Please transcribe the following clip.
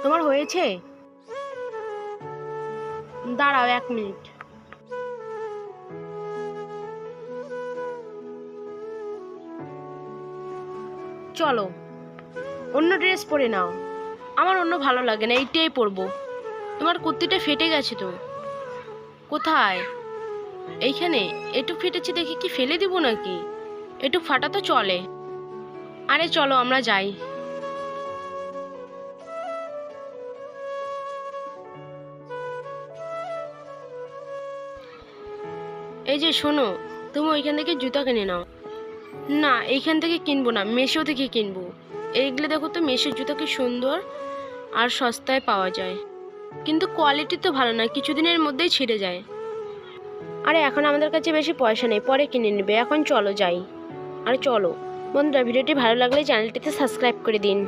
তোমার হয়েছে? দাঁড়াও 1 মিনিট। চলো অন্য ড্রেস পরে নাও। আমার অন্য ভালো লাগে না, এইটাই পরবো। তোমার কুর্তিটা ফেটে গেছে তো। কোথায়? এইখানে। একটু ফেটেছে দেখে কি ফেলে দিব নাকি? একটু ফাটা তো চলে। আরে চলো আমরা যাই। এই যে শোনো, তুমি ওইখান থেকে জুতা কিনে নাও। না, এইখান থেকে কিনবো না, মেশো থেকে কিনবো। এইগুলো দেখো তো, মেশোর জুতা কি সুন্দর আর সস্তায় পাওয়া যায়, কিন্তু কোয়ালিটি তো ভালো না, কিছুদিনের মধ্যেই ছিঁড়ে যায়। আরে এখন আমাদের কাছে বেশি পয়সা নেই, পরে কিনে নেবে। এখন চলো যাই। আরে চলো। বন্ধুরা, ভিডিওটি ভালো লাগলে চ্যানেলটিতে সাবস্ক্রাইব করে দিন।